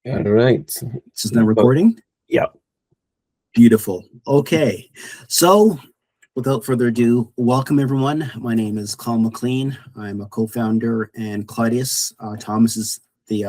All right. This is now recording. Yeah. Beautiful. Okay. So without further ado, welcome everyone. My name is Colin McLean. I'm a co-founder, and Claudius Thomas is the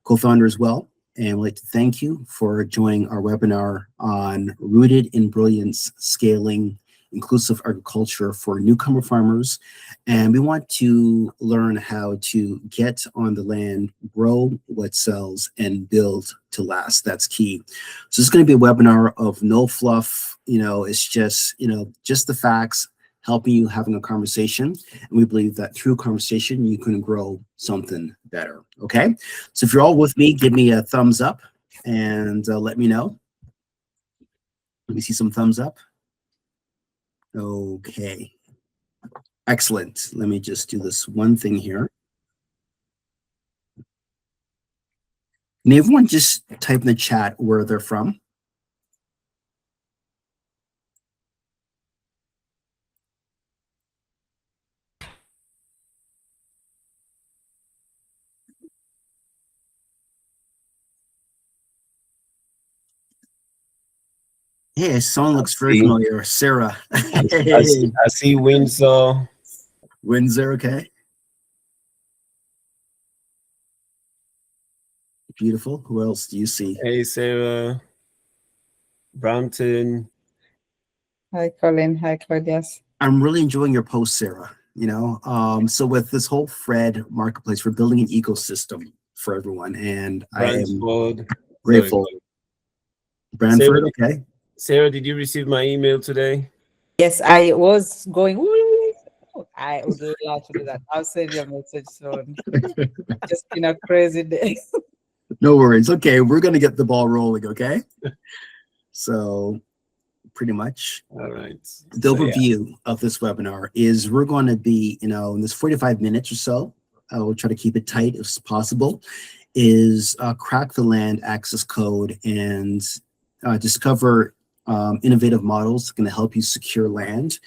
co-founder as well. And I'd like to thank you for joining our webinar on Rooted in Brilliance, Scaling Inclusive Agriculture for Newcomer Farmers. And we want to learn how to get on the land, grow what sells, and build to last. That's key. So it's going to be a webinar of no fluff. It's just, just the facts, helping you having a conversation. And we believe that through conversation, you can grow something better. Okay. So if you're all with me, give me a thumbs up and let me know. Let me see some thumbs up. Okay. Excellent. Let me just do this one thing here. Can everyone just type in the chat where they're from? Hey, someone looks very familiar. Sarah. I see Windsor. Windsor, okay. Beautiful. Who else do you see? Hey, Sarah. Brampton. Hi, Colin. Hi, Claudius. I'm really enjoying your post, Sarah. So with this whole Fred marketplace, we're building an ecosystem for everyone, and I am grateful. Brantford, okay. Sarah, did you receive my email today? Yes, I was going. I would love to do that. I'll send you a message soon. Just been a crazy day. No worries. Okay, we're gonna get the ball rolling. Okay. So, pretty much. All right. The overview of this webinar is we're going to be, in this 45 minutes or so. I will try to keep it tight as possible. Is crack the land access code and discover innovative models going to help you secure land,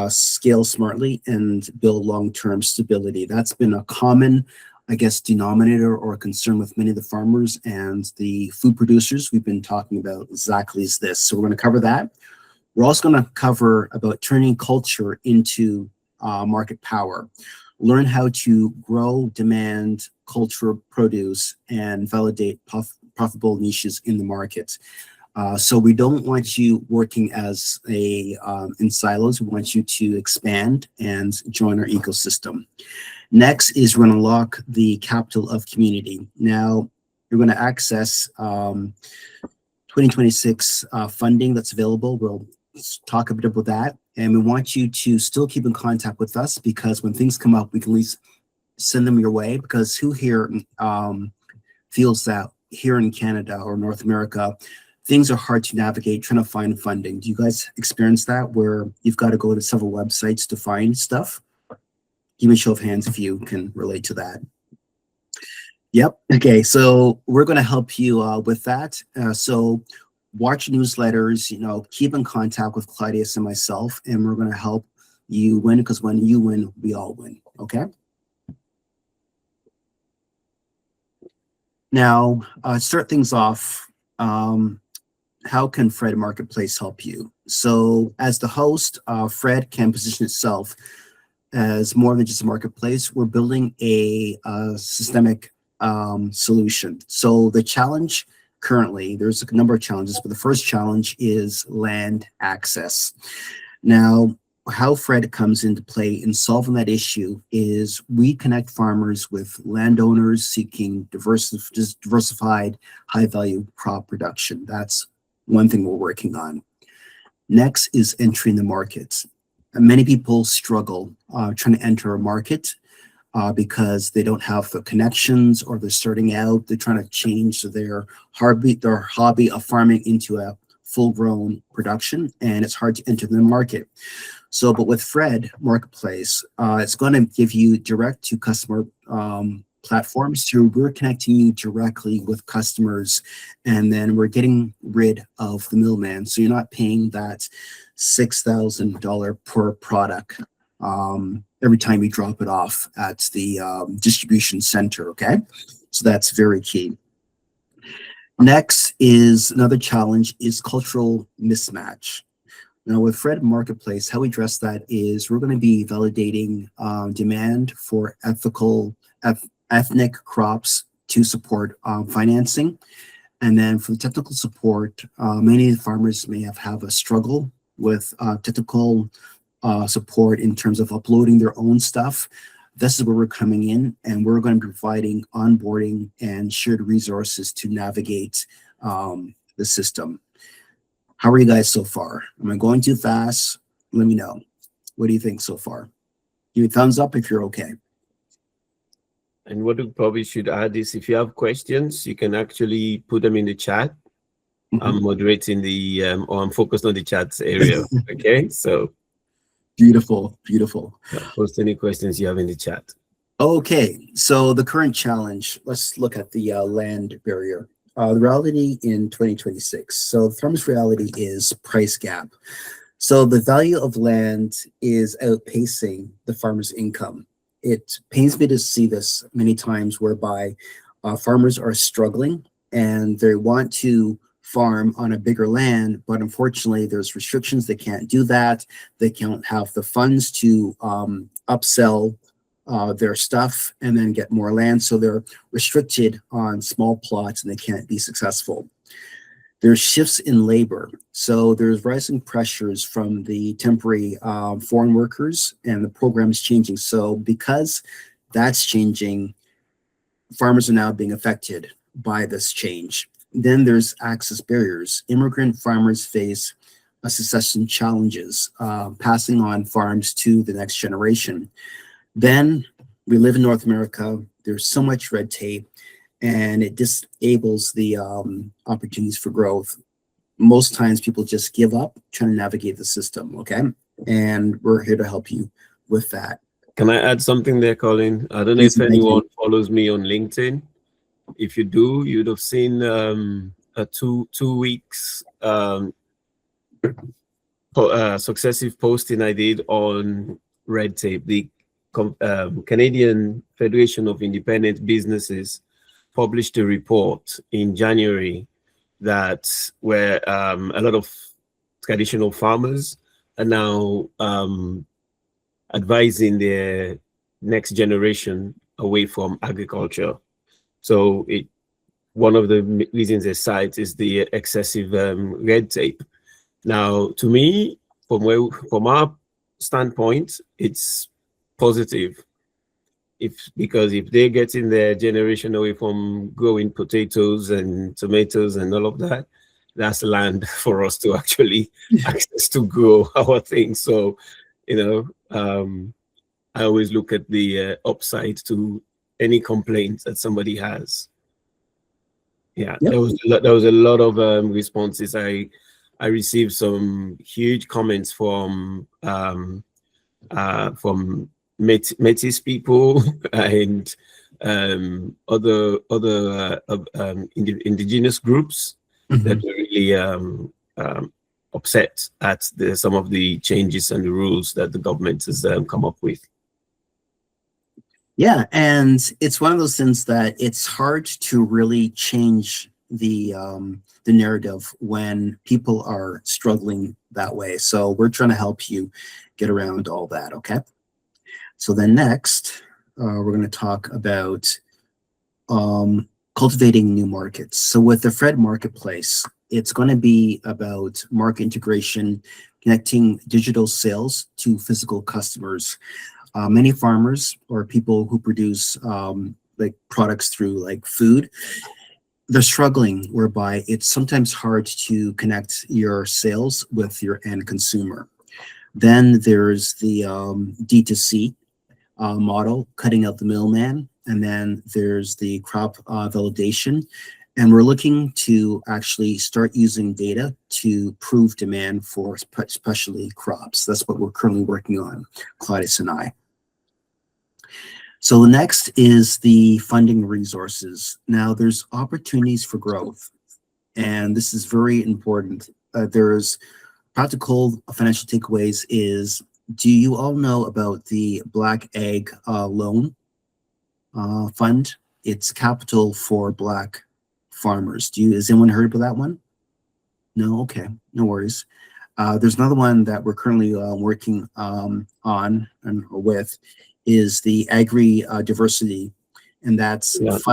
scale smartly, and build long-term stability. That's been a common, denominator or concern with many of the farmers and the food producers. We've been talking about exactly this. So we're going to cover that. We're also going to cover about turning culture into market power. Learn how to grow, demand, culture, produce, and validate profitable niches in the market. So we don't want you working as in silos. We want you to expand and join our ecosystem. Next is we're going to unlock the capital of community. Now, you're going to access 2026 funding that's available. We'll talk a bit about that. And we want you to still keep in contact with us, because when things come up, we can at least send them your way, because who here feels that here in Canada or North America, things are hard to navigate trying to find funding. Do you guys experience that, where you've got to go to several websites to find stuff? Give me a show of hands if you can relate to that. Yep. Okay. So we're going to help you with that. So watch newsletters, keep in contact with Claudius and myself, and we're going to help you win, because when you win, we all win. Okay. Now, start things off. How can Fred Marketplace help you? So as the host, Fred can position itself as more than just a marketplace. We're building a systemic solution. So the challenge currently, there's a number of challenges, but the first challenge is land access. Now, how Fred comes into play in solving that issue is we connect farmers with landowners seeking diversified, high-value crop production. That's one thing we're working on. Next is entering the markets. Many people struggle trying to enter a market because they don't have the connections, or they're starting out. They're trying to change their hobby of farming into a full-grown production, and it's hard to enter the market. So, but with Fred Marketplace, it's going to give you direct to customer platforms. So we're connecting you directly with customers, and then we're getting rid of the middleman. So you're not paying that $6,000 per product every time you drop it off at the distribution center. Okay, so that's very key. Next is another challenge is cultural mismatch. Now with Fred Marketplace, how we address that is we're going to be validating demand for ethnic crops to support financing. And then for the technical support, many farmers may have a struggle with technical support in terms of uploading their own stuff. This is where we're coming in, and we're going to be providing onboarding and shared resources to navigate the system. How are you guys so far? Am I going too fast? Let me know. What do you think so far? Give me a thumbs up if you're okay. And what we probably should add is if you have questions, you can actually put them in the chat. I'm moderating the, or I'm focused on the chat area. Okay, so. Beautiful, beautiful. Post any questions you have in the chat. Okay, so the current challenge, let's look at the land barrier. The reality in 2026. So the farmer's reality is price gap. So the value of land is outpacing the farmer's income. It pains me to see this many times whereby farmers are struggling and they want to farm on a bigger land, but unfortunately there's restrictions. They can't do that. They can't have the funds to upsell their stuff and then get more land. So they're restricted on small plots and they can't be successful. There's shifts in labor. So there's rising pressures from the temporary foreign workers, and the program is changing. So because that's changing, farmers are now being affected by this change. Then there's access barriers. Immigrant farmers face succession challenges, passing on farms to the next generation. Then we live in North America. There's so much red tape, and it disables the opportunities for growth. Most times people just give up trying to navigate the system, okay? And we're here to help you with that. Can I add something there, Colin? I don't know if anyone follows me on LinkedIn. If you do, you'd have seen a two weeks successive posting I did on red tape. The Canadian Federation of Independent Businesses published a report in January that where a lot of traditional farmers are now advising their next generation away from agriculture. So one of the reasons they cite is the excessive red tape. Now, to me, from our standpoint, it's positive. Because if they're getting their generation away from growing potatoes and tomatoes and all of that, that's land for us to actually access to grow our things. So, I always look at the upside to any complaints that somebody has. Yeah, yep. There was a lot of responses. I received some huge comments from Métis people and other indigenous groups that were really upset at some of the changes and the rules that the government has come up with. Yeah, and it's one of those things that it's hard to really change the narrative when people are struggling that way. So we're trying to help you get around all that, okay? So then next, we're going to talk about cultivating new markets. So with the Fred Marketplace, it's going to be about market integration, connecting digital sales to physical customers. Many farmers or people who produce like products through like food, they're struggling whereby it's sometimes hard to connect your sales with your end consumer. Then there's the D2C model, cutting out the middleman, and then there's the crop validation. And we're looking to actually start using data to prove demand for specialty crops. That's what we're currently working on, Claudius and I. So the next is the funding resources. Now there's opportunities for growth, and this is very important. There's practical financial takeaways is, do you all know about the Black Ag Loan Fund? It's capital for Black farmers. Has anyone heard of that one? No, okay, no worries. There's another one that we're currently working on and with is the agri diversity, and that's that's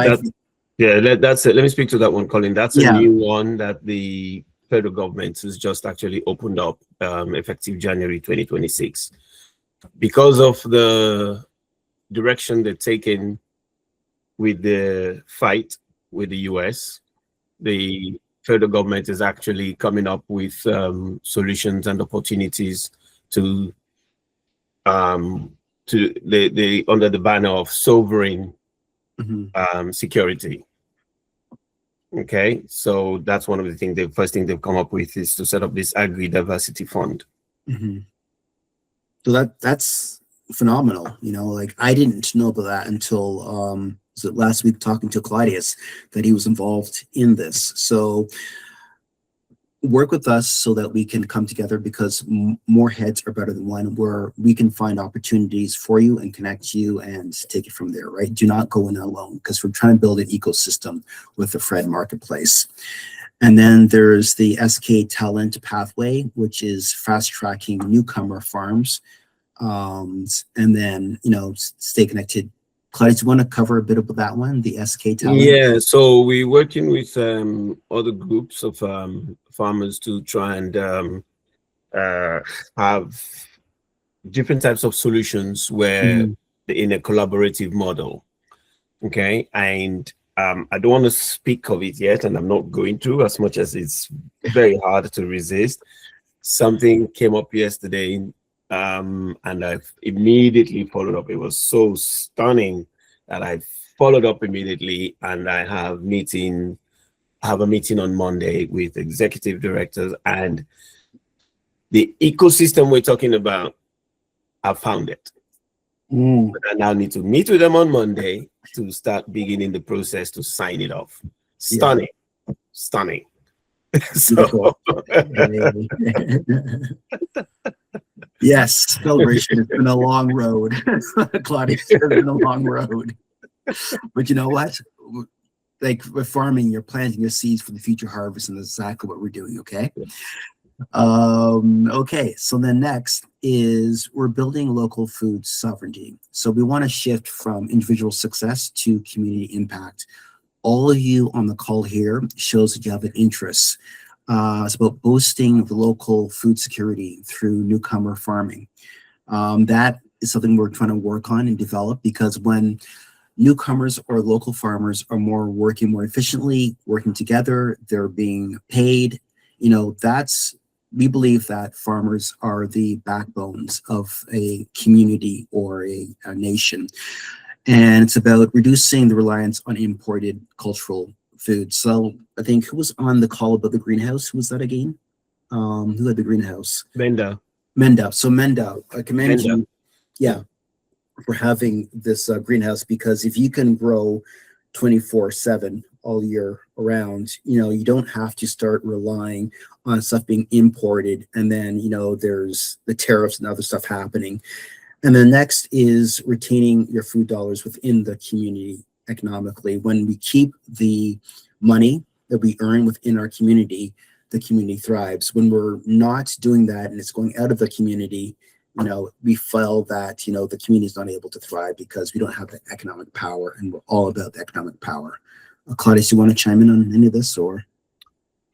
it. Let me speak to that one, Colin. That's a Yeah. new one that the federal government has just actually opened up, effective January 2026. Because of the direction they're taking with the fight with the US, the federal government is actually coming up with solutions and opportunities to the under the banner of sovereign security. Okay, so that's one of the things. The first thing they've come up with is to set up this agri diversity fund. So that's phenomenal. You know, like I didn't know about that until was it last week talking to Claudius that he was involved in this. So work with us so that we can come together, because more heads are better than one, where we can find opportunities for you and connect you and take it from there, right? Do not go in alone, because we're trying to build an ecosystem with the Fred Marketplace. And then there's the SK Talent Pathway, which is fast tracking newcomer farms. And then, you know, stay connected. Claudius, do you want to cover a bit about that one, the SK Talent? Yeah, so we're working with other groups of farmers to try and have different types of solutions where in a collaborative model. Okay, and I don't want to speak of it yet, and I'm not going to, as much as it's very hard to resist. Something came up yesterday, and I've immediately followed up. It was so stunning that I followed up immediately, and I have a meeting on Monday with executive directors, and the ecosystem we're talking about, I found it. But I now need to meet with them on Monday to start beginning the process to sign it off. Stunning. So yes, celebration. It's been a long road. Claudius, it's been a long road. But you know what? Like with farming, you're planting your seeds for the future harvest, and that's exactly what we're doing. Okay. Okay, so then next is we're building local food sovereignty. So we want to shift from individual success to community impact. All of you on the call here shows that you have an interest. It's about boosting the local food security through newcomer farming. That is something we're trying to work on and develop, because when newcomers or local farmers are working more efficiently, working together, they're being paid, you know, we believe that farmers are the backbones of a community or a nation. And it's about reducing the reliance on imported cultural food. So I think, who was on the call about the greenhouse? Who was that again? Who had the greenhouse? Menda. So Menda, I commend you, for having this greenhouse, because if you can grow 24/7 all year around, you know, you don't have to start relying on stuff being imported, and then, you know, there's the tariffs and other stuff happening. And then next is retaining your food dollars within the community economically. When we keep the money that we earn within our community, the community thrives. When we're not doing that and it's going out of the community, you know, we feel that, you know, the community is not able to thrive because we don't have the economic power, and we're all about the economic power. Claudius, you want to chime in on any of this, or?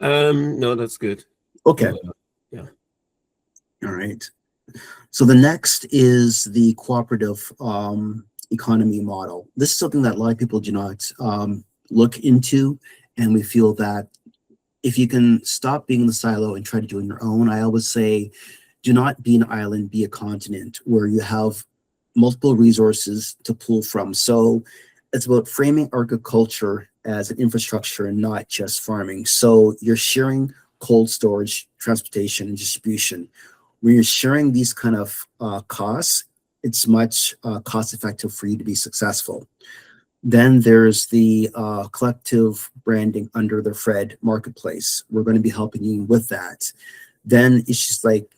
No, that's good. Okay. Yeah. All right. So the next is the cooperative economy model. This is something that a lot of people do not look into, and we feel that if you can stop being the silo and try to do it on your own, I always say, do not be an island, be a continent where you have multiple resources to pull from. So it's about framing agriculture as an infrastructure and not just farming. So you're sharing cold storage, transportation, and distribution. When you're sharing these kind of costs, it's much cost effective for you to be successful. Then there's the collective branding under the Fred Marketplace. We're going to be helping you with that. Then it's just like,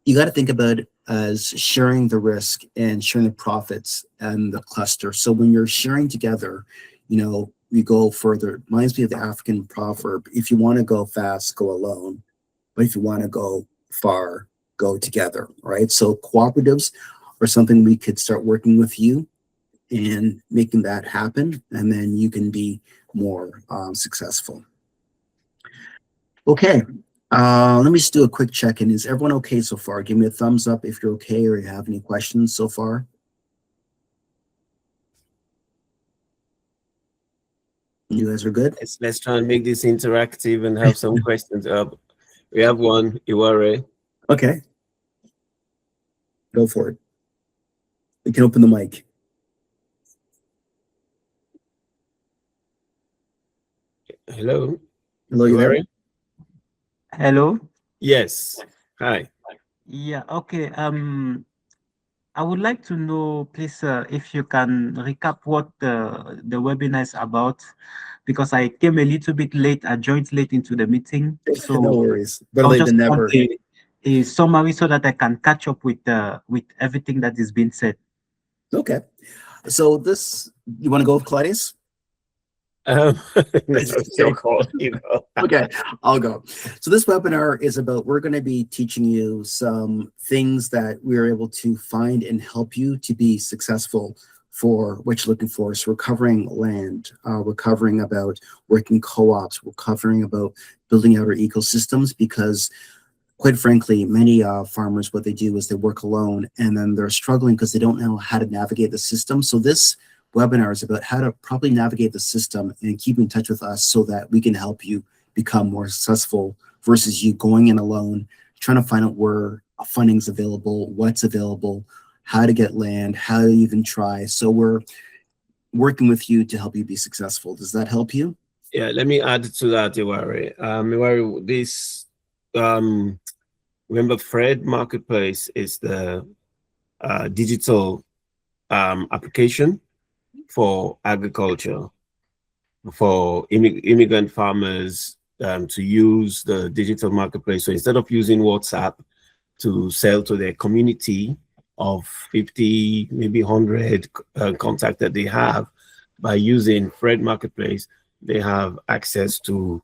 you got to think about it as sharing the risk and sharing the profits and the cluster. So when you're sharing together, you know, we go further. It reminds me of the African proverb: if you want to go fast, go alone, but if you want to go far, go together. Right. So cooperatives are something we could start working with you and making that happen, and then you can be more successful. Okay. Let me just do a quick check-in. Is everyone okay so far? Give me a thumbs up if you're okay, or you have any questions so far. You guys are good? Let's try and make this interactive and have some questions up. We have one, Iware. Okay. Go for it. You can open the mic. Hello. Hello, you there? Hello. Yes. Hi. Yeah. Okay. I would like to know, please, if you can recap what the webinar is about, because I came a little bit late. I joined late into the meeting, so No worries. Better I'll late just than never. want a summary so that I can catch up with everything that is being said. Okay. So this, you want to go with Claudius? No, it's your call, you know. Okay, I'll go. So this webinar is about, we're going to be teaching you some things that we're able to find and help you to be successful for what you're looking for. So we're covering land, we're covering about working co-ops, we're covering about building out our ecosystems, because quite frankly, many farmers, what they do is they work alone and then they're struggling because they don't know how to navigate the system. So this webinar is about how to properly navigate the system and keep in touch with us so that we can help you become more successful versus you going in alone, trying to find out where funding's available, what's available, how to get land, how to even try. So we're working with you to help you be successful. Does that help you? Yeah, let me add to that, Iware. Iware, this, remember, Fred Marketplace is the digital application for agriculture, for immigrant farmers to use the digital marketplace. So instead of using WhatsApp to sell to their community of 50, maybe 100 contacts that they have, by using Fred Marketplace, they have access to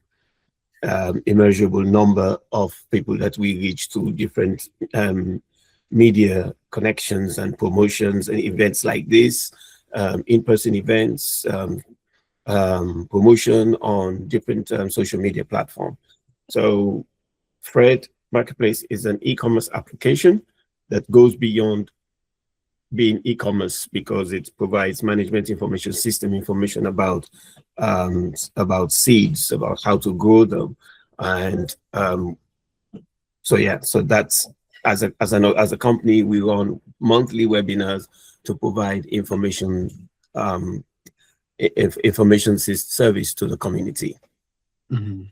immeasurable number of people that we reach to different media connections and promotions and events like this, in-person events, promotion on different social media platforms. So Fred Marketplace is an e-commerce application that goes beyond being e-commerce, because it provides management information system information about seeds, about how to grow them, and so yeah. So that's, as a company, we run monthly webinars to provide information service to the community. Mm-hmm.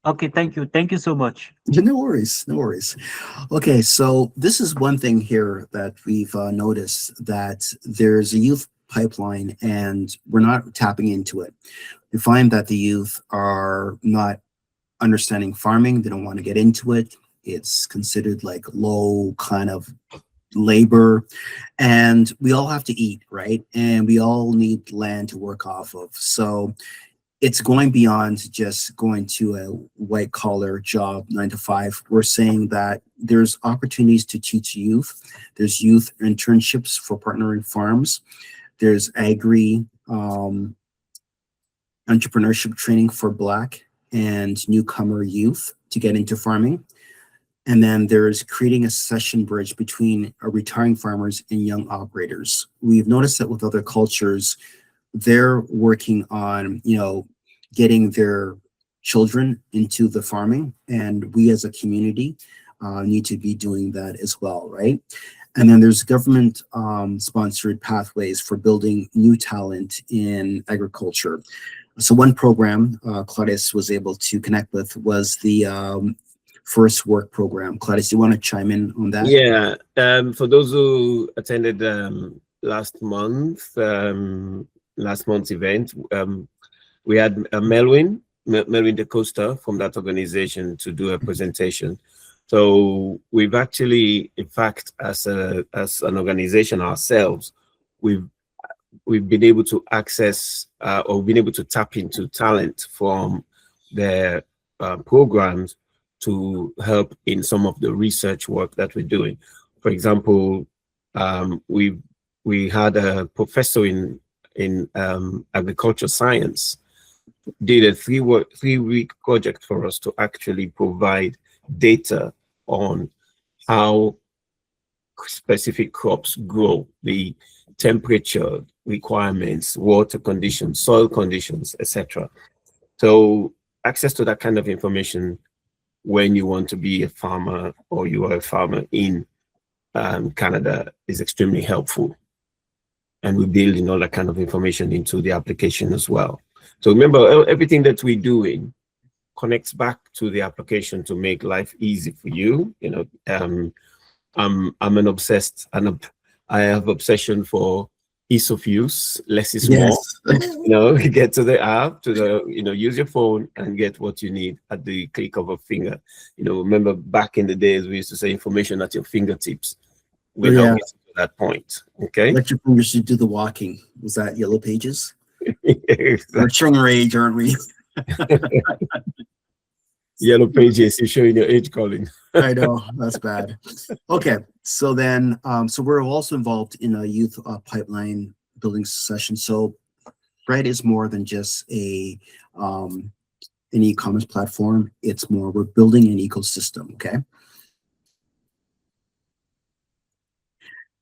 Okay, thank you. Thank you so much. No worries, no worries. Okay, so this is one thing here that we've noticed, that there's a youth pipeline and we're not tapping into it. We find that the youth are not understanding farming. They don't want to get into it. It's considered like low kind of labor, and we all have to eat, right? And we all need land to work off of. So it's going beyond just going to a white collar job, 9 to 5. We're saying that there's opportunities to teach youth. There's youth internships for partnering farms. There's agri entrepreneurship training for Black and newcomer youth to get into farming. And then there's creating a succession bridge between retiring farmers and young operators. We've noticed that with other cultures, they're working on, getting their children into the farming, and we as a community need to be doing that as well, right? And then there's government sponsored pathways for building new talent in agriculture. So one program Claudius was able to connect with was the First Work program. Claudius, do you want to chime in on that? Yeah, for those who attended last month's event, we had Melvin DeCosta from that organization to do a presentation. So we've actually, in fact, as an organization ourselves, we've we've been able to access or been able to tap into talent from their programs to help in some of the research work that we're doing. For example, we had a professor in agriculture science did a 3-week project for us to actually provide data on how specific crops grow, the temperature requirements, water conditions, soil conditions, etc. So access to that kind of information when you want to be a farmer or you are a farmer in Canada is extremely helpful. And we build all that kind of information into the application as well. So remember, everything that we're doing connects back to the application to make life easy for you. You know, I'm an obsessed, and I have obsession for ease of use. Less is more. You know, get to the app, use your phone and get what you need at the click of a finger. You know, remember back in the days we used to say information at your fingertips. We're now getting to that point. Okay. Let your fingers do the walking. Was that Yellow Pages? Exactly. We're showing our age, aren't we? Yellow Pages, you're showing your age, Colin. I know, that's bad. Okay, so then, so we're also involved in a youth pipeline building session. So Fred is more than just an e-commerce platform. It's more, we're building an ecosystem, okay?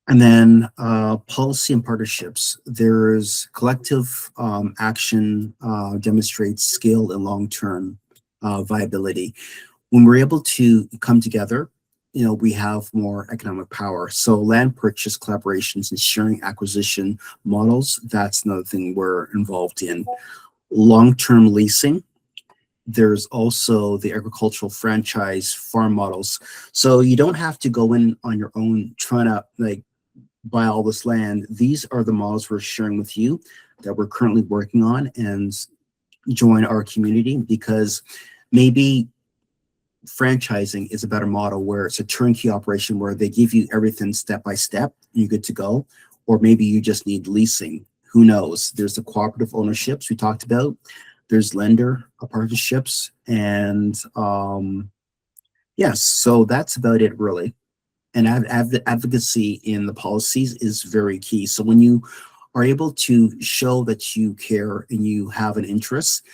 And then policy and partnerships. There's collective action demonstrates scale and long-term viability. When we're able to come together, you know, we have more economic power. So land purchase collaborations and sharing acquisition models, that's another thing we're involved in. Long-term leasing. There's also the agricultural franchise farm models. So you don't have to go in on your own trying to like buy all this land. These are the models we're sharing with you that we're currently working on, and join our community, because maybe franchising is a better model where it's a turnkey operation where they give you everything step by step, you're good to go. Or maybe you just need leasing. Who knows? There's the cooperative ownerships we talked about. There's lender partnerships, and yes, so that's about it really. And advocacy in the policies is very key. So when you are able to show that you care and you have an interest,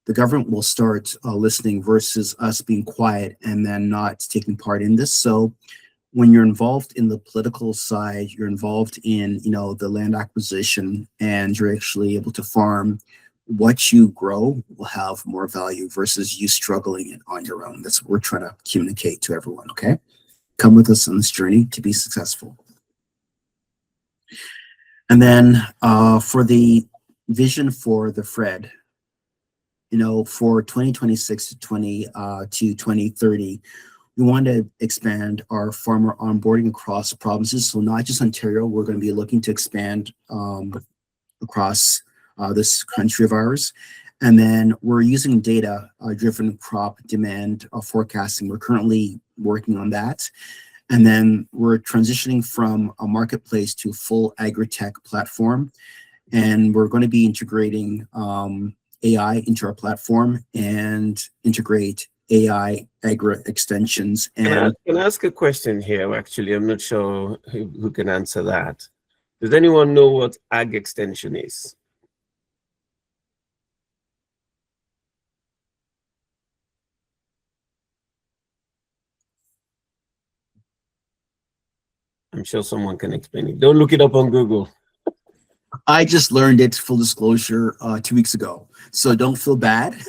the government will start listening versus us being quiet and then not taking part in this. So when you're involved in the political side, you're involved in, you know, the land acquisition, and you're actually able to farm, what you grow will have more value versus you struggling on your own. That's what we're trying to communicate to everyone, okay? Come with us on this journey to be successful. And then for the vision for the Fred, you know, for 2026 to 2030, we want to expand our farmer onboarding across provinces. So not just Ontario, we're going to be looking to expand across this country of ours. And then we're using data driven crop demand forecasting. We're currently working on that. And then we're transitioning from a marketplace to a full agri-tech platform. And we're going to be integrating AI into our platform and integrate AI agri extensions. And can I ask a question here? Actually, I'm not sure who can answer that. Does anyone know what ag extension is? I'm sure someone can explain it. Don't look it up on Google. I just learned it, full disclosure, 2 weeks ago. So don't feel bad.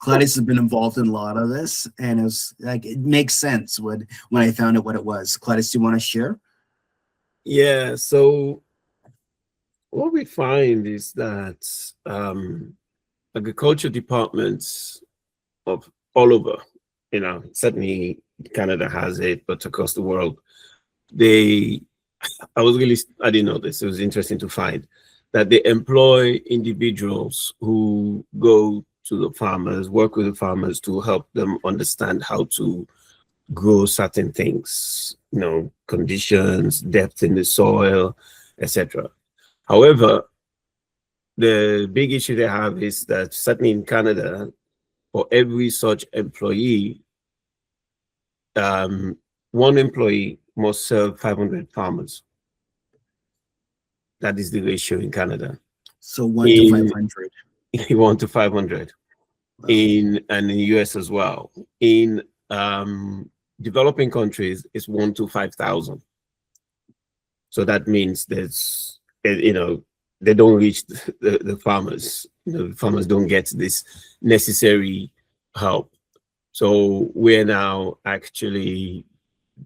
Claudius has been involved in a lot of this, and it was like, it makes sense when I found out what it was. Claudius, do you want to share? Yeah, so what we find is that agriculture departments of all over, you know, certainly Canada has it, but across the world, I didn't know this, it was interesting to find that they employ individuals who go to the farmers, work with the farmers to help them understand how to grow certain things, you know, conditions, depth in the soil, etc. However, the big issue they have is that certainly in Canada, for every such employee, one employee must serve 500 farmers. That is the ratio in Canada. So 1 to 500. 1 to 500. Wow. And in the US as well. In developing countries, it's 1 to 5,000. So that means there's, you know, they don't reach the farmers. You know, the farmers don't get this necessary help. So we're now actually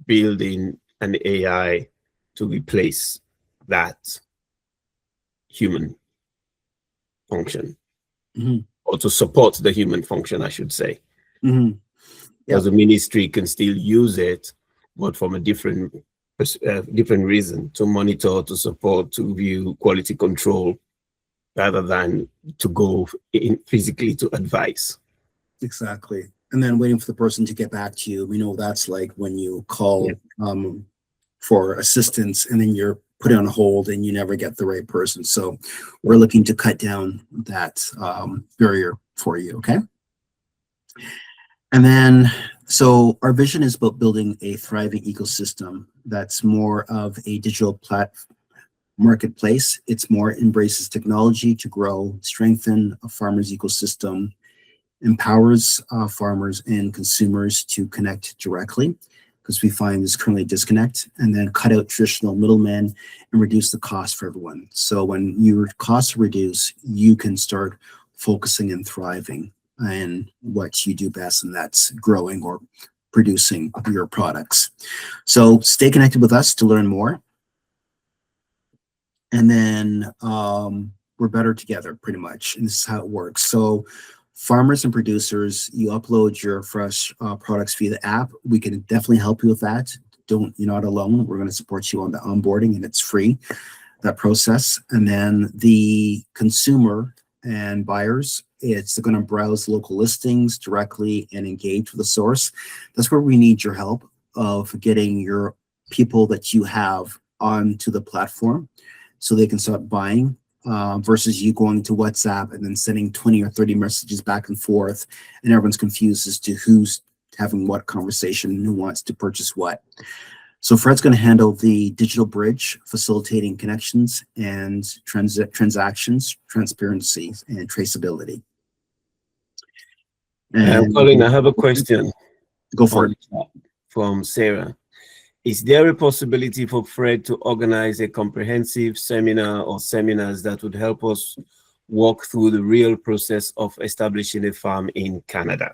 building an AI to replace that human function, or to support the human function, I should say. Because the ministry can still use it, but from a different reason, to monitor, to support, to view, quality control, rather than to go in physically to advise. Exactly. And then waiting for the person to get back to you. We know that's like when you call for assistance and then you're put on hold and you never get the right person. So we're looking to cut down that barrier for you. Okay. And then, so our vision is about building a thriving ecosystem that's more of a digital marketplace. It's more embraces technology to grow, strengthen a farmer's ecosystem, empowers farmers and consumers to connect directly, because we find there's currently a disconnect, and then cut out traditional middlemen and reduce the cost for everyone. So when your costs reduce, you can start focusing and thriving in what you do best, and that's growing or producing your products. So stay connected with us to learn more. And then we're better together, pretty much. And this is how it works. So farmers and producers, you upload your fresh products via the app. We can definitely help you with that. You're not alone. We're going to support you on the onboarding, and it's free, that process. And then the consumer and buyers, it's going to browse local listings directly and engage with the source. That's where we need your help of getting your people that you have onto the platform so they can start buying, versus you going to WhatsApp and then sending 20 or 30 messages back and forth, and everyone's confused as to who's having what conversation and who wants to purchase what. So Fred's going to handle the digital bridge, facilitating connections and transactions, transparency, and traceability. And Colin, I have a question. Go for it. From Sarah. Is there a possibility for Fred to organize a comprehensive seminar or seminars that would help us walk through the real process of establishing a farm in Canada?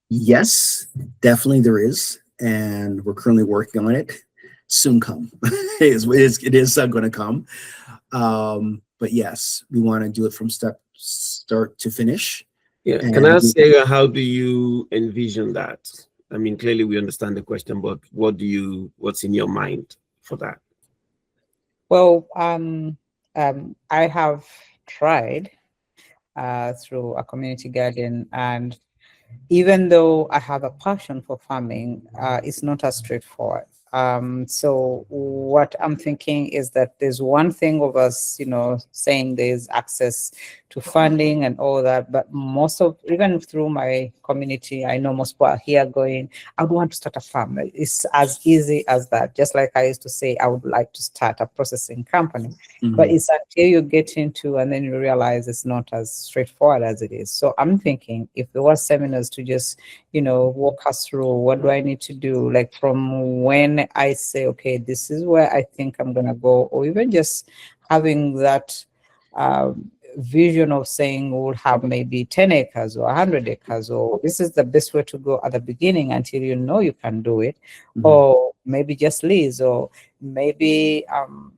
Yes, definitely there is. And we're currently working on it. Soon come. it is going to come. But yes, we want to do it from start to finish. Yeah. Can I ask Sarah, how do you envision that? I mean, clearly we understand the question, but what's in your mind for that? Well, I have tried through a community garden, and even though I have a passion for farming, it's not as straightforward. So what I'm thinking is that there's one thing of us, saying there's access to funding and all that, but even through my community, I know most people are here going, I would want to start a farm. It's as easy as that. Just like I used to say, I would like to start a processing company, but it's until you get into, and then you realize it's not as straightforward as it is. So I'm thinking if there were seminars to just, walk us through, what do I need to do? Like from when I say, okay, this is where I think I'm going to go, or even just having that vision of saying we'll have maybe 10 acres or 100 acres, or this is the best way to go at the beginning until you can do it, or maybe just lease, or maybe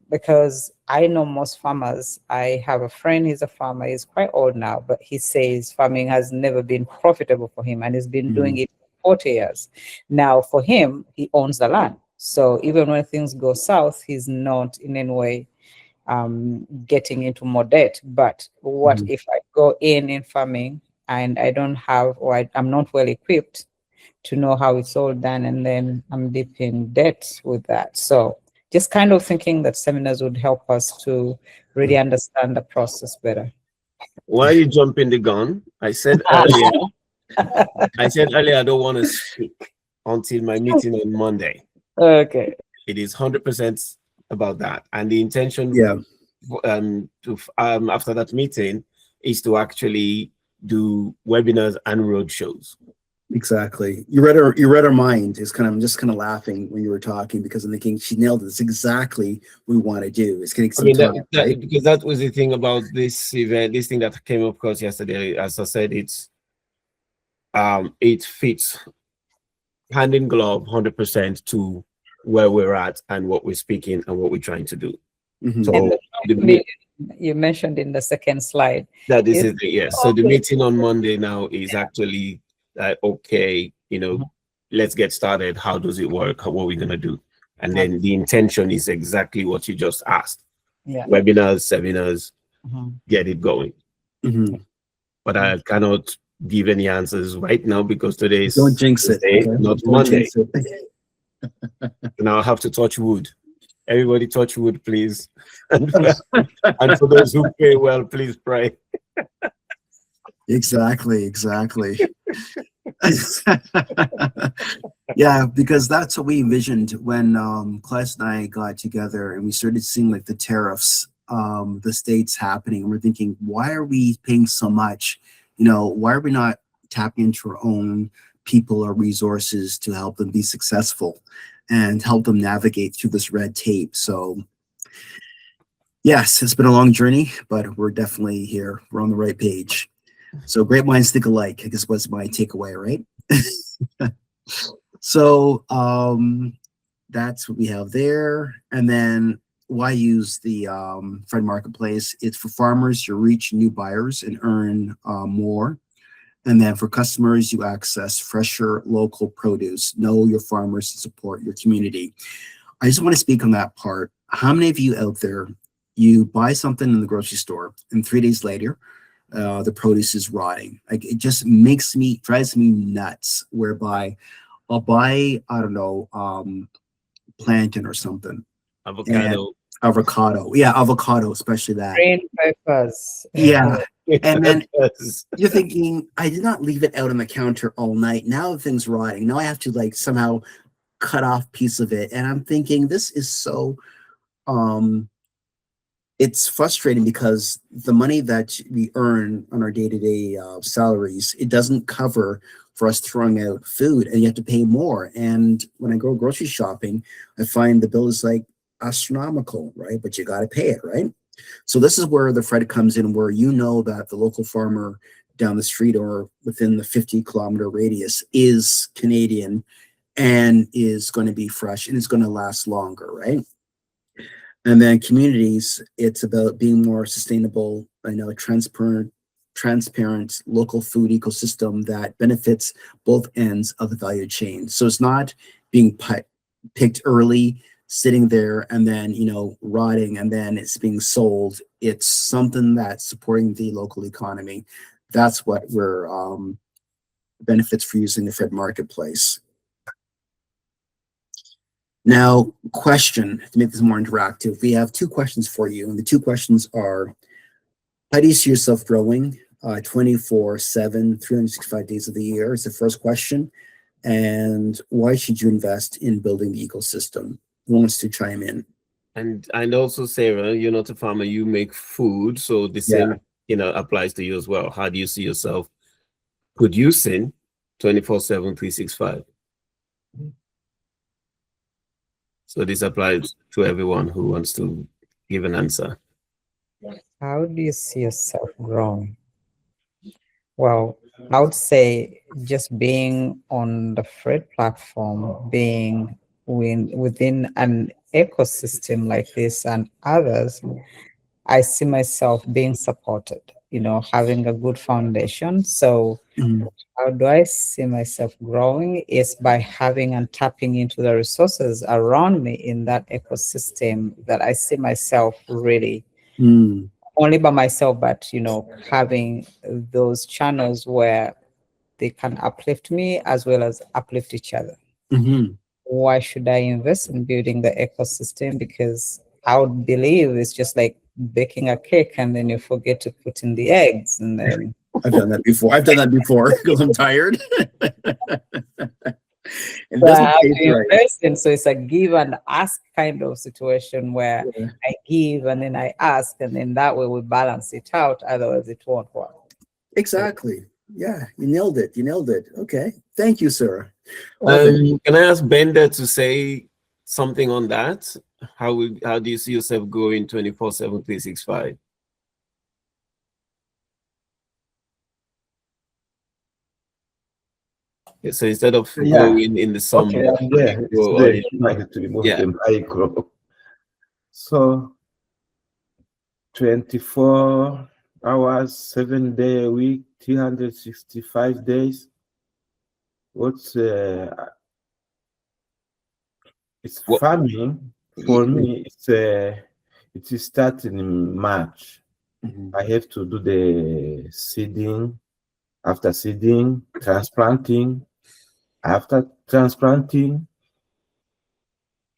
because I know most farmers, I have a friend, he's a farmer, he's quite old now, but he says farming has never been profitable for him, and he's been doing it for 40 years. Now for him, he owns the land. So even when things go south, he's not in any way getting into more debt. But what if I go in farming and I don't have, or I'm not well equipped to know how it's all done, and then I'm deep in debt with that? So just kind of thinking that seminars would help us to really understand the process better. Why are you jumping the gun? I said earlier, I don't want to speak until my meeting on Monday. Okay. It is 100% about that. And the intention Yeah. After that meeting is to actually do webinars and road shows. Exactly. You read our mind. I'm just kind of laughing when you were talking because I'm thinking she nailed it. It's exactly what we want to do. It's getting some time, right? Because that was the thing about this event, this thing that came across yesterday. As I said, it fits hand in glove 100% to where we're at and what we're speaking and what we're trying to do. Mhm. So You mentioned in the second slide. that this is the yes. So the meeting on Monday now is actually okay, let's get started. How does it work? What are we gonna do? And then the intention is exactly what you just asked. Yeah. Webinars, seminars, Mhm. get it going. Mhm. But I cannot give any answers right now because today is Don't jinx it. Thursday, Okay? not Don't Monday. jinx it. And I'll have to touch wood. Everybody touch wood, please. And for those who pray well, please pray. Exactly. Yeah, because that's what we envisioned when Claes and I got together and we started seeing like the tariffs, the states happening. And we're thinking, why are we paying so much? Why are we not tapping into our own people or resources to help them be successful and help them navigate through this red tape? So yes, it's been a long journey, but we're definitely here. We're on the right page. So great minds think alike, I guess was my takeaway, right? So that's what we have there. And then why use the Fred Marketplace? It's for farmers, you reach new buyers and earn more. And then for customers, you access fresher local produce, know your farmers, and support your community. I just want to speak on that part. How many of you out there, you buy something in the grocery store and 3 days later, the produce is rotting? Like, it just drives me nuts, whereby I'll buy, I don't know, plantain or something. Avocado. Yeah, avocado, especially that. Green peppers. Yeah. And then you're thinking, I did not leave it out on the counter all night. Now the thing's rotting. Now I have to like somehow cut off a piece of it. And I'm thinking, this is so it's frustrating because the money that we earn on our day-to-day salaries, it doesn't cover for us throwing out food, and you have to pay more. And when I go grocery shopping, I find the bill is like astronomical, right? But you got to pay it, right? So this is where the Fred comes in, where you know that the local farmer down the street or within the 50-kilometer radius is Canadian and is going to be fresh and is going to last longer, right? And then communities, it's about being more sustainable, transparent local food ecosystem that benefits both ends of the value chain. So it's not being picked early, sitting there and then, rotting, and then it's being sold. It's something that's supporting the local economy. That's what we're benefits for using the Fred Marketplace. Now, question, to make this more interactive, we have 2 questions for you. And the 2 questions are, how do you see yourself growing 24/7, 365 days of the year is the first question. And why should you invest in building the ecosystem? Who wants to chime in? And also, Sarah, you're not a farmer, you make food. So the same, applies to you as well. How do you see yourself producing 24/7, 365? So this applies to everyone who wants to give an answer. How do you see yourself growing? Well, I would say just being on the Fred platform, being within an ecosystem like this and others, I see myself being supported, having a good foundation. So how do I see myself growing is by having and tapping into the resources around me in that ecosystem that I see myself really only by myself, but having those channels where they can uplift me as well as uplift each other. why should I invest in building the ecosystem? Because I would believe it's just like baking a cake and then you forget to put in the eggs, and then I've done that before because I'm tired. It so I doesn't have taste to right. invest in. So it's a give and ask kind of situation where Yeah. I give and then I ask, and then that way we balance it out. Otherwise, it won't work. Exactly. Yeah, you nailed it. You nailed it. Okay. Thank you, Sarah. Love it. Can I ask Bender to say something on that? How do you see yourself growing 24/7, 365? Yeah, so instead of Yeah. growing in the summer, Okay, I'm there. It's grow there. on You might to remove Yeah. the micro. So 24 hours, 7 day a week, 365 days. What's it's What- farming for me. It is starting in March. Mhm. I have to do the seeding. After seeding, transplanting. After transplanting,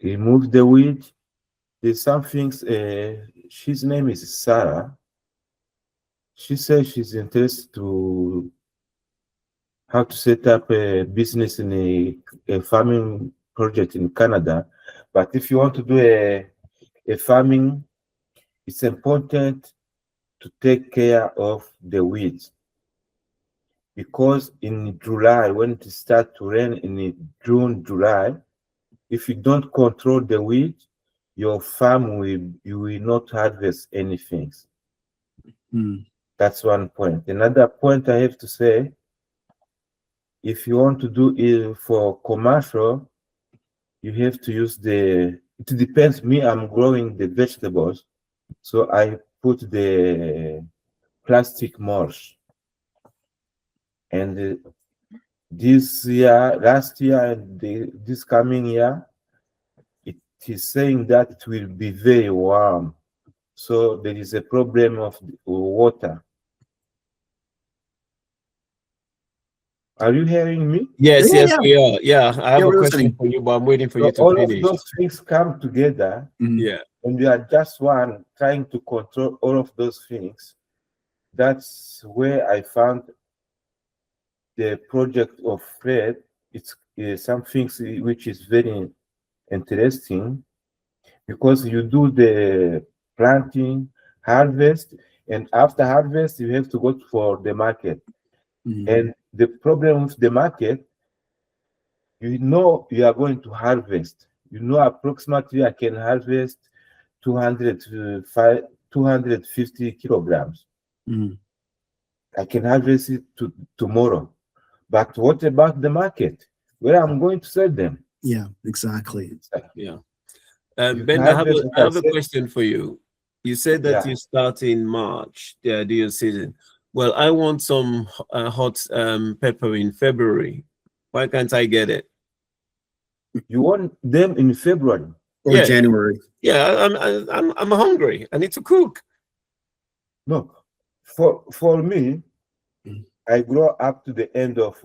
remove the weed. There's some things. His name is Sarah. She says she's interested to how to set up a business in a farming project in Canada. But if you want to do a farming, it's important to take care of the weeds. Because in July, when it starts to rain in June, July, if you don't control the weeds, your farm you will not harvest anything. Mm. That's one point. Another point I have to say, if you want to do it for commercial, you have to use it depends. Me, I'm growing the vegetables, so I put the plastic mulch. And this year, last year, and this coming year, it is saying that it will be very warm. So there is a problem of water. Are you hearing me? Yes, Yeah, yes, yeah. we are. Yeah, I have Yeah, a we're question listening. for you, but I'm waiting for So you to all finish. of those things come together, Mhm. Yeah. and we are just one trying to control all of those things. That's where I found the project of Fred. It's some things which is very interesting because you do the planting, harvest, and after harvest you have to go for the market. Mhm. And the problem with the market, you know you are going to harvest. You know approximately I can harvest 250 kilograms. Mhm. I can harvest it tomorrow. But what about the market? Where I'm going to sell them? Yeah, exactly. Yeah. You Ben, I harvest, have a question for you. You said that Yeah. you start in March, the deer season. Well, I want some hot pepper in February. Why can't I get it? You want them in February. Or Yeah. January. Yeah, I'm hungry. I need to cook. No, for me, Mhm. I grow up to the end of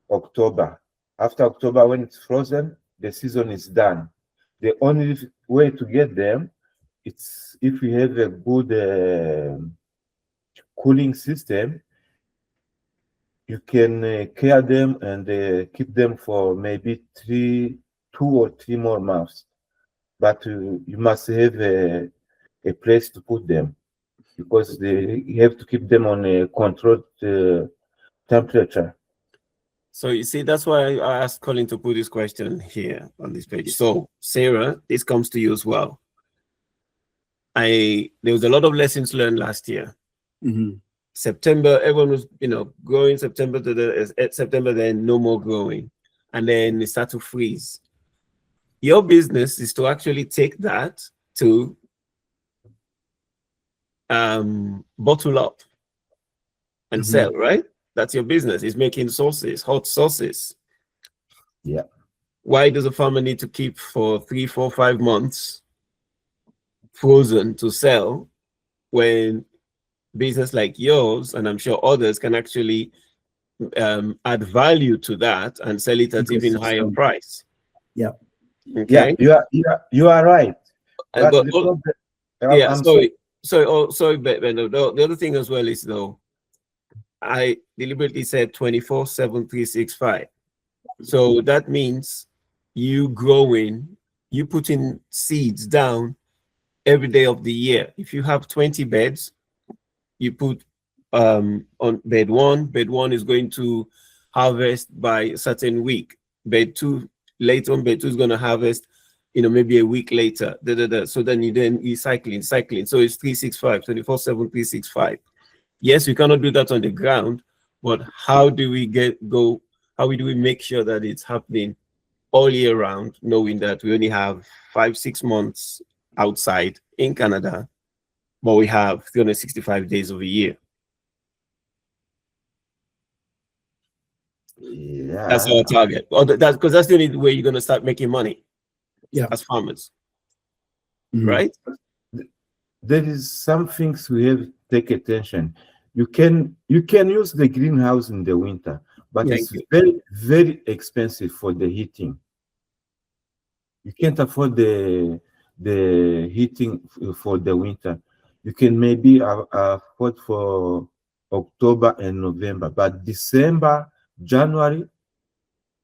October. After October, when it's frozen, the season is done. The only way to get them, it's if we have a good cooling system, you can care them and keep them for maybe 2 or 3 more months. But you must have a place to put them because you have to keep them on a controlled temperature. So you see, that's why I asked Colin to put this question here on this page. So Sarah, this comes to you as well. There was a lot of lessons learned last year. Mhm. September, everyone was, growing September September, then no more growing. And then it started to freeze. Your business is to actually take that to bottle up and Mhm. sell, right? That's your business. It's making sauces, hot sauces. Yeah. Why does a farmer need to keep for 3, 4, 5 months frozen to sell when business like yours, and I'm sure others, can actually add value to that and sell it at even higher Ecosystem. price. Yeah. Okay. Yeah, you are right. But But the problem, yeah, I'm sorry. sorry, but the other thing as well is though, I deliberately said 24/7 365. So that means you growing, you putting seeds down every day of the year. If you have 20 beds, you put on bed one is going to harvest by a certain week. Bed two, later on, bed two is going to harvest, maybe a week later. So then you cycling. So it's 365, 24/7, 365. Yes, we cannot do that on the ground, but how do we make sure that it's happening all year round, knowing that we only have 5-6 months outside in Canada, but we have 365 days of a year. Yeah. That's our target. That's because that's the only way you're going to start making money. Yeah. As farmers, Mhm. right? There is some things we have to take attention. You can use the greenhouse in the winter, but Thank it's you. very, very expensive for the heating. You can't afford the heating for the winter. You can maybe afford for October and November, but December, January,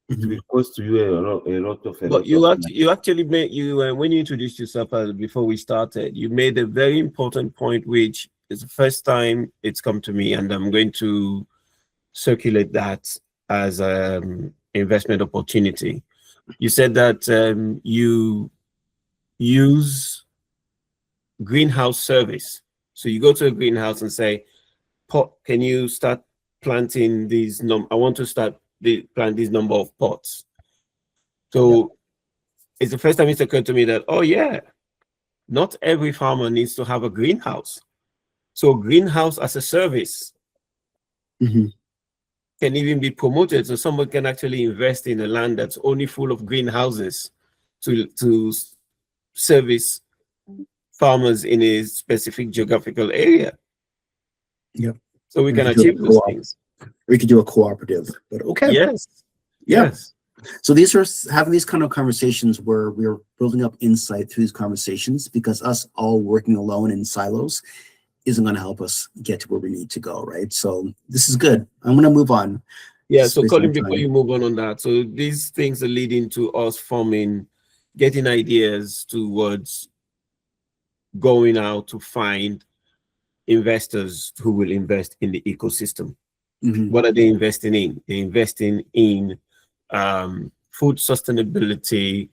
it will cost you a lot of But you money. actually made when you introduced yourself before we started, you made a very important point, which is the first time it's come to me, and I'm going to circulate that as investment opportunity. You said that you use greenhouse service. So you go to a greenhouse and say, can you start planting these I want to plant this number of pots. So it's the first time it's occurred to me that, oh yeah, not every farmer needs to have a greenhouse. So greenhouse as a service Mhm. can even be promoted. So someone can actually invest in a land that's only full of greenhouses to service farmers in a specific geographical area. Yep. So we We can could do a achieve those co-op. things. We could do a cooperative, but okay. Yes. Yeah. Yes. So these are having these kind of conversations where we're building up insight through these conversations, because us all working alone in silos isn't going to help us get to where we need to go, right? So this is good. I'm going to move on. Yeah, Just so based on Colin, before time. you move on that, so these things are leading to us getting ideas towards going out to find investors who will invest in the ecosystem. Mhm. What are they investing in? They're investing in food sustainability,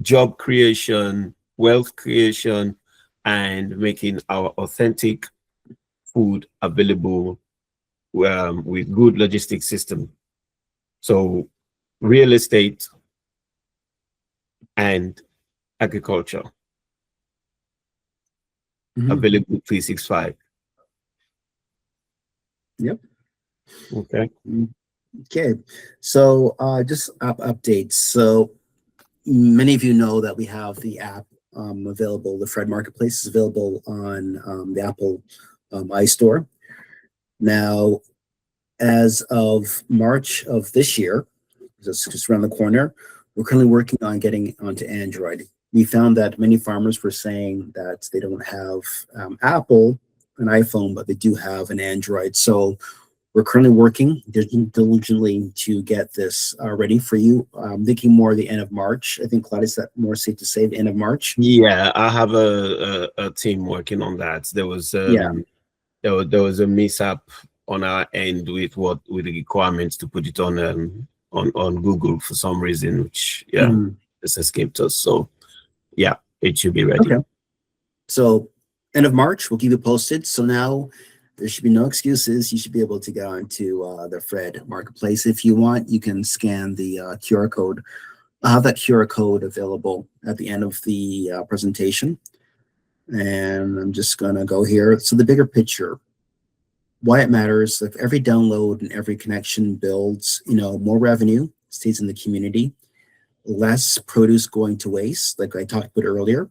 job creation, wealth creation, and making our authentic food available with good logistics system. So real estate and agriculture Mhm. available 365. Yep. Okay. Okay. So just updates. So many of you know that we have the app available. The Fred Marketplace is available on the Apple iStore. Now, as of March of this year, just around the corner, we're currently working on getting onto Android. We found that many farmers were saying that they don't have Apple, an iPhone, but they do have an Android. So we're currently working diligently to get this ready for you. I'm thinking more the end of March. I think, Claudia, is that more safe to say the end of March? Yeah, I have a team working on that. There was there was a mishap on our end with the requirements to put it on Google for some reason, which this escaped us. So yeah, it should be ready. Okay. So end of March, we'll keep you posted. So now there should be no excuses. You should be able to get onto the Fred Marketplace. If you want, you can scan the QR code. I'll have that QR code available at the end of the presentation. And I'm just going to go here. So the bigger picture, why it matters, if every download and every connection builds, more revenue, stays in the community, less produce going to waste, like I talked about earlier,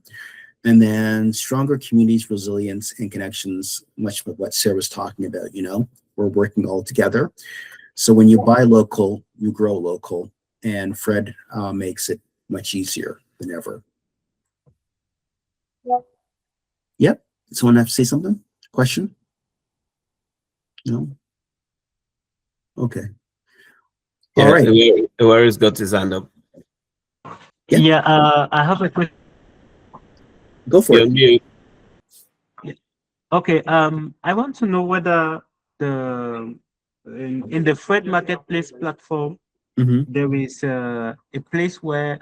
and then stronger communities, resilience, and connections, much of what Sarah was talking about, we're working all together. So when you buy local, you grow local, and Fred makes it much easier than ever. Yep. Someone have to say something? Question? No? Okay. Yeah, All right. Whoever's got his hand up. Yeah. Yeah, I have a question. Go for it. Yeah, Okay, I want to know whether in the Fred Marketplace platform, Mhm. there is a place where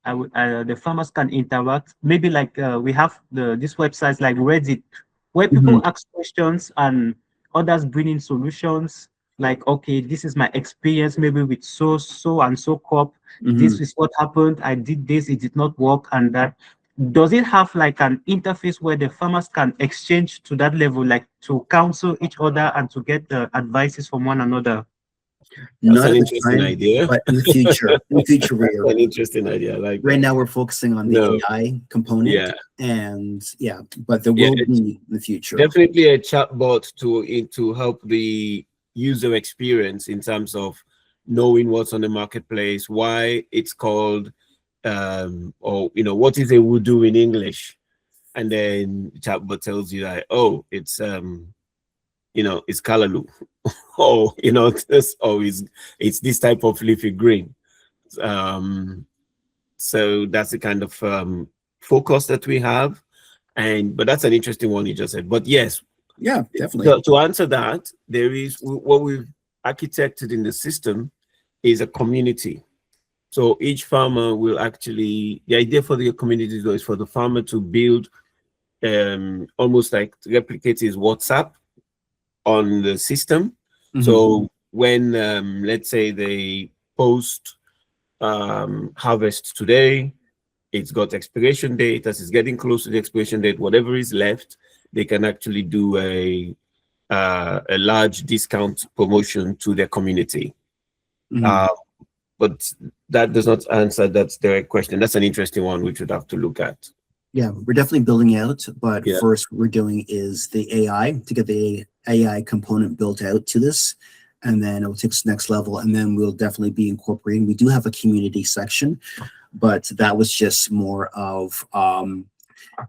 the farmers can interact. Maybe like we have these websites like Reddit, where people ask questions and others bring in solutions. Like, okay, this is my experience, maybe with so and so crop. This is what happened. I did this, it did not work, and that. Does it have like an interface where the farmers can exchange to that level, like to counsel each other and to get the advices from one another? That's Not an at this interesting time, idea. but in the future, we're An interesting idea. Like right that. now we're focusing on the No. AI component, Yeah. and yeah, but there Yeah, will it's be in the future. definitely a chatbot to help the user experience in terms of knowing what's on the marketplace, why it's called, or what is a wudu in English, and then chatbot tells you that, oh, it's it's callaloo, or it's this type of leafy green. So that's the kind of focus that we have. But that's an interesting one you just said. But yes, Yeah, definitely. to answer that, there is what we've architected in the system is a community. So each farmer will the idea for the community though is for the farmer to build almost like replicate his WhatsApp on the system. So when let's say they post harvest today, it's got expiration date. As it's getting close to the expiration date, whatever is left, they can actually do a large discount promotion to their community. But that does not answer that direct question. That's an interesting one which we'd have to look at. Yeah, we're definitely building out, but Yeah. first what we're doing is the AI to get the AI component built out to this, and then it'll take us to the next level, and then we'll definitely be incorporating. We do have a community section, but that was just more of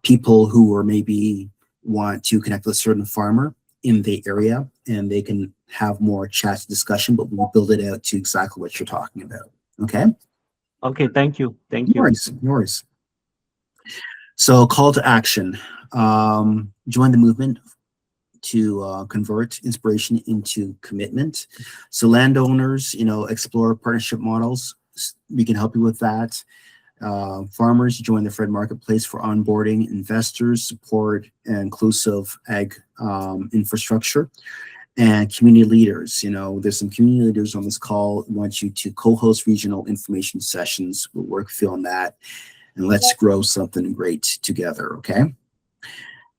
people who are maybe want to connect with a certain farmer in the area, and they can have more chat discussion, but we'll build it out to exactly what you're talking about. Okay? Okay, thank you. Thank you. No worries. So call to action. Join the movement to convert inspiration into commitment. So landowners, explore partnership models. We can help you with that. Farmers, join the Fred Marketplace for onboarding. Investors, support inclusive ag infrastructure. And community leaders, there's some community leaders on this call who want you to co-host regional information sessions. We'll work with you on that. And let's grow something great together, okay?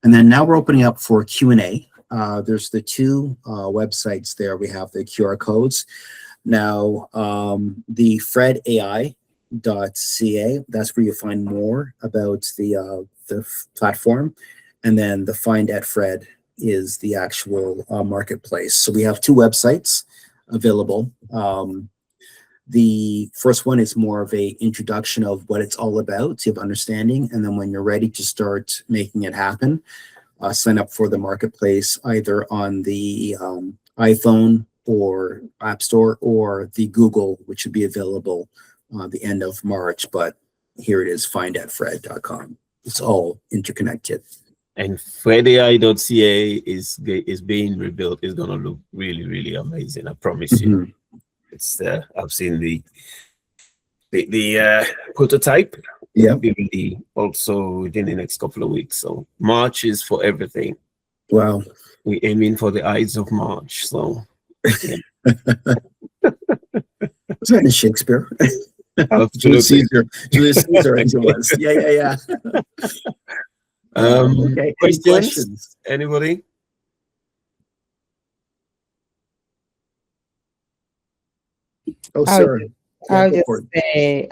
And then now we're opening up for Q&A. There's the two websites there. We have the QR codes. Now, the fredai.ca, that's where you find more about the platform. And then the Find at Fred is the actual marketplace. So we have two websites available. The first one is more of a introduction of what it's all about, so you have understanding, and then when you're ready to start making it happen, sign up for the marketplace either on the iPhone or App Store or the Google, which should be available the end of March. But here it is, findatfred.com. It's all interconnected. And fredai.ca is being rebuilt. It's gonna look really, really amazing. I promise you. It's I've seen the prototype. Yeah. It'll be also within the next couple of weeks. So March is for everything. Wow. We're aiming for the Ides of March. So yeah. Was that in Shakespeare? Julius Caesar, as it was. Yeah. Okay. Questions? Anybody? Oh, sir. I'll just say,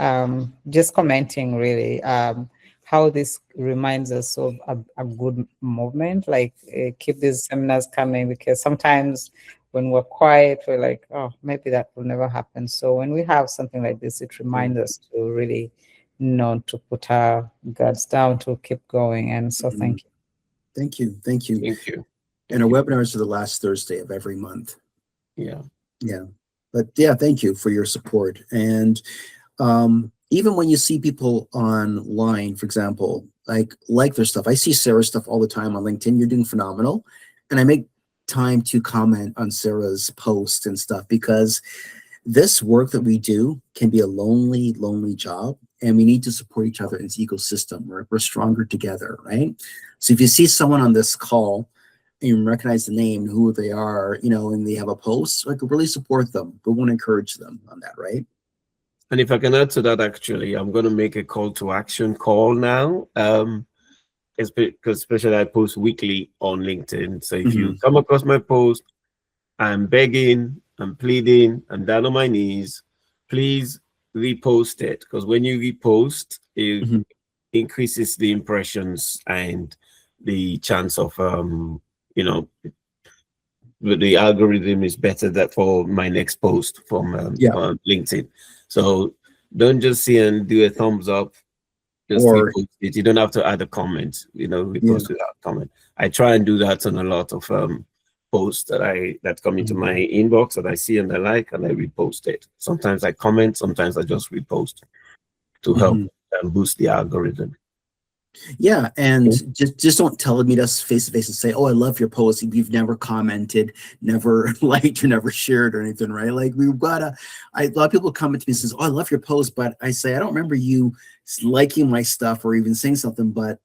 just commenting really, how how this reminds us of a good movement. Like keep these seminars coming, because sometimes when we're quiet, we're like, oh, maybe that will never happen. So when we have something like this, it reminds us to really to put our guards down, to keep going. And so thank you. Thank you. Thank you. Thank you. And our webinars are the last Thursday of every month. Yeah. Yeah. But yeah, thank you for your support. And even when you see people online, for example, like their stuff, I see Sarah's stuff all the time on LinkedIn. You're doing phenomenal. And I make time to comment on Sarah's posts and stuff, because this work that we do can be a lonely, lonely job. And we need to support each other in this ecosystem. We're stronger together, right? So if you see someone on this call and you recognize the name, who they are, and they have a post, like really support them. We want to encourage them on that, right? And if I can add to that, actually, I'm going to make a call to action call now. Because especially I post weekly on LinkedIn. So if you come across my post, I'm begging, I'm pleading, I'm down on my knees, please repost it. Because when you repost, it increases the impressions and the chance of the algorithm is better that for my next post from LinkedIn. So don't just see and do a thumbs up. Just repost it. You don't have to add a comment. Repost without comment. I try and do that on a lot of posts that come into my inbox that I see and I like, and I repost it. Sometimes I comment. Sometimes I just repost to help boost the algorithm. Yeah, and just don't tell me us face to face and say, "Oh, I love your post." We've never commented, never liked, or never shared or anything, right? Like we've got a lot of people come to me and says, "Oh, I love your post," but I say, "I don't remember you liking my stuff or even saying something." But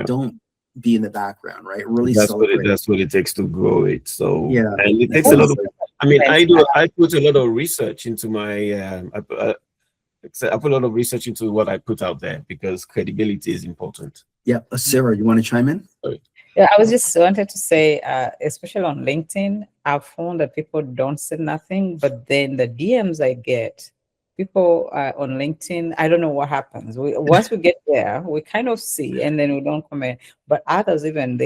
don't be in the background, right? Really celebrate. That's what it takes to grow it. So yeah, and it takes a lot of. I mean, I put a lot of research into my. I put a lot of research into what I put out there, because credibility is important. Yeah, Sarah, you want to chime in? Sorry. Yeah, I was just wanted to say, especially on LinkedIn, I've found that people don't say nothing, but then the DMs I get, people on LinkedIn, I don't know what happens. Once we get there, we kind of see, and then we don't comment. But others, even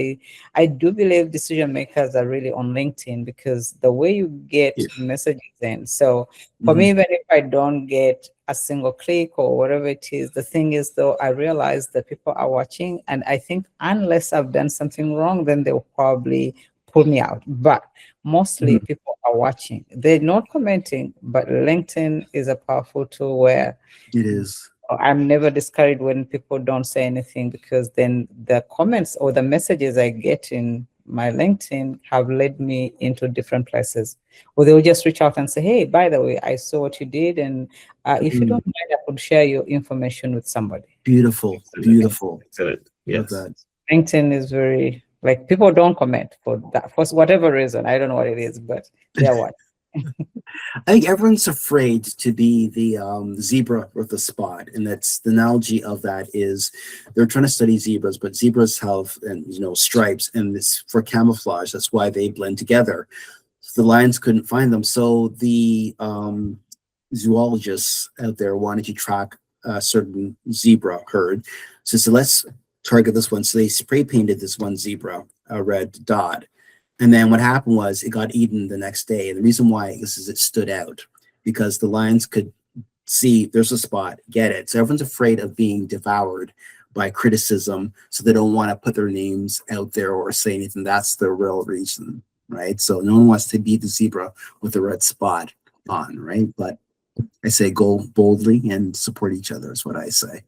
I do believe decision makers are really on LinkedIn, because the way you get messages in. So for me, even if I don't get a single click or whatever it is, the thing is, though, I realize that people are watching, and I think unless I've done something wrong, then they'll probably pull me out. But mostly people are watching. They're not commenting, but LinkedIn is a powerful tool where it is. I'm never discouraged when people don't say anything, because then the comments or the messages I get in my LinkedIn have led me into different places, or they'll just reach out and say, "Hey, by the way, I saw what you did, and if you don't mind, I could share your information with somebody." Beautiful, beautiful. Excellent. Yes. LinkedIn is very, like, people don't comment for that for whatever reason. I don't know what it is, but they're what. I think everyone's afraid to be the zebra with the spot, and that's the analogy of that is they're trying to study zebras, but zebras have stripes, and it's for camouflage. That's why they blend together. So the lions couldn't find them, so the zoologists out there wanted to track a certain zebra herd. So let's target this one. So they spray painted this one zebra a red dot. And then what happened was it got eaten the next day. And the reason why is it stood out, because the lions could see there's a spot, get it. So everyone's afraid of being devoured by criticism. So they don't want to put their names out there or say anything. That's the real reason, right? So no one wants to be the zebra with the red spot on, right? But I say go boldly and support each other is what I say.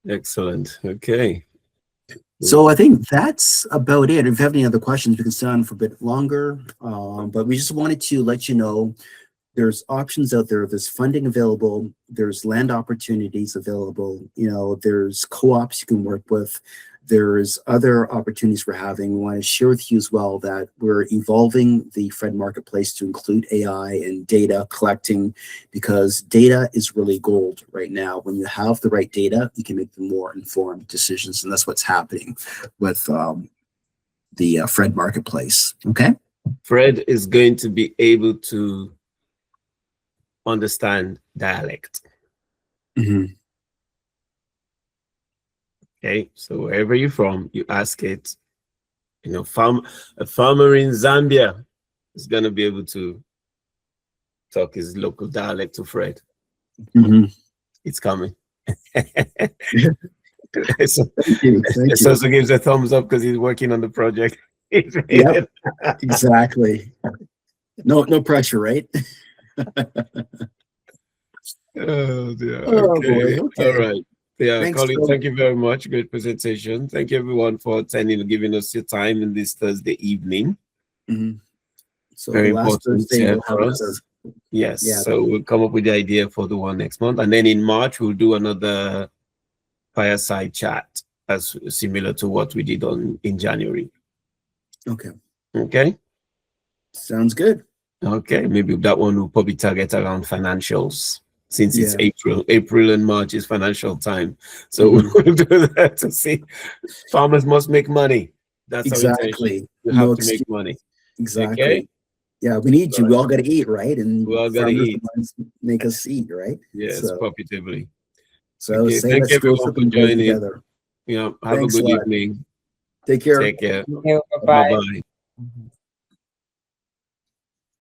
Excellent. Okay. So I think that's about it. If you have any other questions, we can stay on for a bit longer. But we just wanted to let you know there's options out there. There's funding available. There's land opportunities available. There's co-ops you can work with. There's other opportunities we're having. We want to share with you as well that we're evolving the Fred Marketplace to include AI and data collecting, because data is really gold right now. When you have the right data, you can make the more informed decisions, and that's what's happening with the Fred Marketplace. Okay. Fred is going to be able to understand dialect. Okay, so wherever you're from, you ask it. You know, a farmer in Zambia is gonna be able to talk his local dialect to Fred. Mhm. It's coming. So, Thank you. Thank it you. also gives a thumbs up because he's working on the project. Yep. Exactly. No pressure, right? Oh dear. Oh Okay. boy. Okay. All right. Yeah, Thanks, Colin, Phil. thank you very much. Great presentation. Thank you everyone for attending and giving us your time in this Thursday evening. Mhm. So Very the last important Thursday we'll have for another. us. Yes. Yeah. So we'll come up with the idea for the one next month. And then in March, we'll do another fireside chat as similar to what we did in January. Okay. Okay. Sounds good. Okay. Maybe that one will probably target around financials since it's Yeah. April. April and March is financial time. So Mhm. we'll do that to see. Farmers must make money. That's our intention. Exactly. You No have to excuse. make money. Exactly. Okay. Yeah, we need you. We all got to eat, right? And We all gotta farmers eat. make us eat, right? Yes, So, profitably. so I would Okay. say Thank let's you grow everyone for something great joining. together. Yeah. Have Thanks a a good lot. evening. Take care. Take care. Bye-bye. Bye-bye.